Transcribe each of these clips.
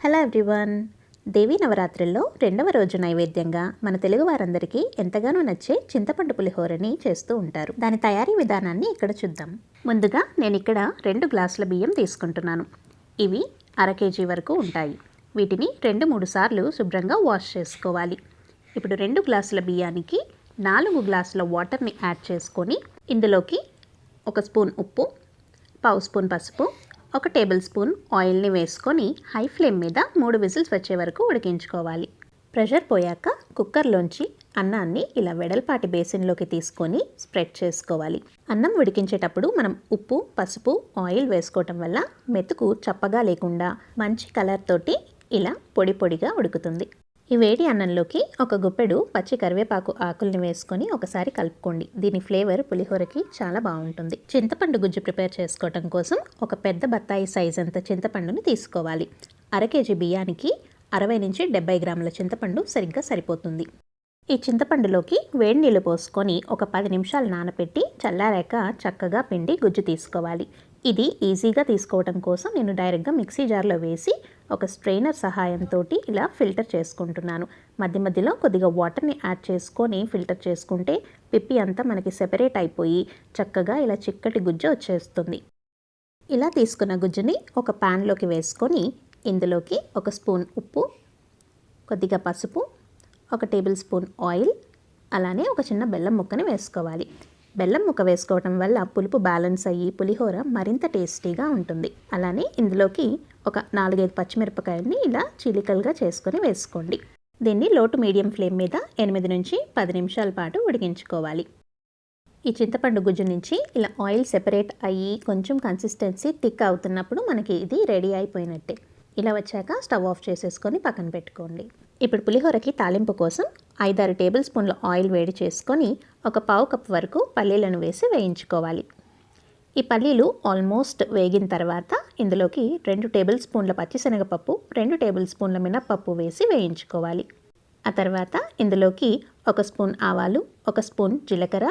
Hello everyone. దేవీ నవరాత్రుల్లో రెండవ రోజు నైవేద్యంగా మన తెలుగు వారందరికీ ఎంతగానో నచ్చే చింతపండు పులిహోరని చేస్తూ ఉంటారు. దాని తయారీ విధానాన్ని ఇక్కడ చూద్దాం. ముందుగా నేను ఇక్కడ 2 గ్లాసుల బియ్యం తీసుకుంటున్నాను. ఇవి 1/2 కేజీ వరకు ఉంటాయి. వీటిని 2-3 సార్లు శుభ్రంగా వాష్ చేసుకోవాలి. ఇప్పుడు 2 గ్లాసుల బియ్యానికి 4 గ్లాసుల వాటర్ని యాడ్ చేసుకొని ఇందులోకి 1 స్పూన్ ఉప్పు, 1/2 స్పూన్ పసుపు, 1 టేబుల్ స్పూన్ ఆయిల్ని వేసుకొని హై ఫ్లేమ్ మీద 3 విజిల్స్ వచ్చే వరకు ఉడికించుకోవాలి. ప్రెషర్ పోయాక కుక్కర్లోంచి అన్నాన్ని ఇలా వెడల్పాటి బేసిన్లోకి తీసుకొని స్ప్రెడ్ చేసుకోవాలి. అన్నం ఉడికించేటప్పుడు మనం ఉప్పు, పసుపు, ఆయిల్ వేసుకోవటం వల్ల మెతుకు చప్పగా లేకుండా మంచి కలర్ తోటి ఇలా పొడి పొడిగా ఉడుకుతుంది. ఈ వేడి అన్నంలోకి 1 గుప్పెడు పచ్చి కరివేపాకు ఆకుల్ని వేసుకొని ఒకసారి కలుపుకోండి. దీని ఫ్లేవర్ పులిహోరకి చాలా బాగుంటుంది. చింతపండు గుజ్జు ప్రిపేర్ చేసుకోవటం కోసం ఒక పెద్ద బత్తాయి సైజ్ అంత చింతపండుని తీసుకోవాలి. 1/2 కేజీ బియ్యానికి 60 నుంచి 70 గ్రాముల చింతపండు సరిగ్గా సరిపోతుంది. ఈ చింతపండులోకి వేడి నీళ్ళు పోసుకొని ఒక 10 నిమిషాలు నానబెట్టి చల్లారాక చక్కగా పిండి గుజ్జు తీసుకోవాలి. ఇది ఈజీగా తీసుకోవడం కోసం నేను డైరెక్ట్గా మిక్సీ జార్లో వేసి ఒక స్ట్రెయినర్ సహాయంతో ఇలా ఫిల్టర్ చేసుకుంటున్నాను. మధ్య మధ్యలో కొద్దిగా వాటర్ని యాడ్ చేసుకొని ఫిల్టర్ చేసుకుంటే పిప్పి అంతా మనకి సెపరేట్ అయిపోయి చక్కగా ఇలా చిక్కటి గుజ్జు వచ్చేస్తుంది. ఇలా తీసుకున్న గుజ్జుని ఒక ప్యాన్లోకి వేసుకొని ఇందులోకి 1 స్పూన్ ఉప్పు, కొద్దిగా పసుపు, 1 టేబుల్ స్పూన్ ఆయిల్, అలానే ఒక చిన్న బెల్లం ముక్కని వేసుకోవాలి. బెల్లం ముక్క వేసుకోవటం వల్ల పులుపు బ్యాలెన్స్ అయ్యి పులిహోర మరింత టేస్టీగా ఉంటుంది. అలానే ఇందులోకి ఒక 4-5 పచ్చిమిరపకాయలని ఇలా చీలికలుగా చేసుకొని వేసుకోండి. దీన్ని లో టు మీడియం ఫ్లేమ్ మీద 8 నుంచి 10 నిమిషాల పాటు ఉడికించుకోవాలి. ఈ చింతపండు గుజ్జు నుంచి ఇలా ఆయిల్ సెపరేట్ అయ్యి కొంచెం కన్సిస్టెన్సీ థిక్ అవుతున్నప్పుడు మనకి ఇది రెడీ అయిపోయినట్టే. ఇలా వచ్చాక స్టవ్ ఆఫ్ చేసేసుకొని పక్కన పెట్టుకోండి. ఇప్పుడు పులిహోరకి తాలింపు కోసం 5-6 టేబుల్ స్పూన్ల ఆయిల్ వేడి చేసుకొని 1/4 కప్ వరకు పల్లీలను వేసి వేయించుకోవాలి. ఈ పల్లీలు ఆల్మోస్ట్ వేగిన తర్వాత ఇందులోకి 2 టేబుల్ స్పూన్ల పచ్చిశనగపప్పు, 2 టేబుల్ స్పూన్ల మినప్పప్పు వేసి వేయించుకోవాలి. ఆ తర్వాత ఇందులోకి 1 స్పూన్ ఆవాలు, 1 స్పూన్ జీలకర్ర,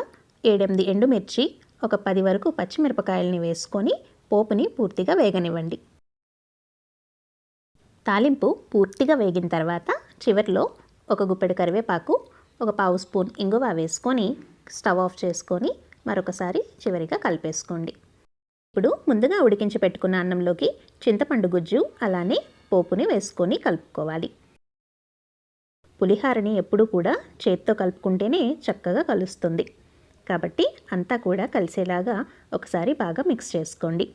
7-8 ఎండుమిర్చి, ఒక 10 వరకు పచ్చిమిరపకాయలని వేసుకొని పోపుని పూర్తిగా వేగనివ్వండి. తాలింపు పూర్తిగా వేగిన తర్వాత చివరిలో 1 గుప్పెడు కరివేపాకు, 1/4 స్పూన్ ఇంగువ వేసుకొని స్టవ్ ఆఫ్ చేసుకొని మరొకసారి చివరిగా కలిపేసుకోండి. ఇప్పుడు ముందుగా ఉడికించి పెట్టుకున్న అన్నంలోకి చింతపండు గుజ్జు అలానే పోపుని వేసుకొని కలుపుకోవాలి. పులిహోరని ఎప్పుడూ కూడా చేత్తో కలుపుకుంటేనే చక్కగా కలుస్తుంది. కాబట్టి అంతా కూడా కలిసేలాగా ఒకసారి బాగా మిక్స్ చేసుకోండి.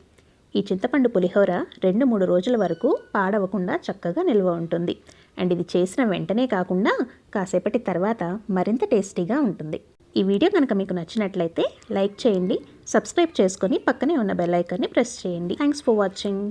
ఈ చింతపండు పులిహోర 2-3 రోజుల వరకు పాడవకుండా చక్కగా నిల్వ ఉంటుంది. అండ్ ఇది చేసిన వెంటనే కాకుండా కాసేపటి తర్వాత మరింత టేస్టీగా ఉంటుంది. ఈ వీడియో కనుక మీకు నచ్చినట్లయితే లైక్ చేయండి, సబ్స్క్రైబ్ చేసుకొని పక్కనే ఉన్న బెల్ ఐకాన్ని ప్రెస్ చేయండి. Thanks for watching.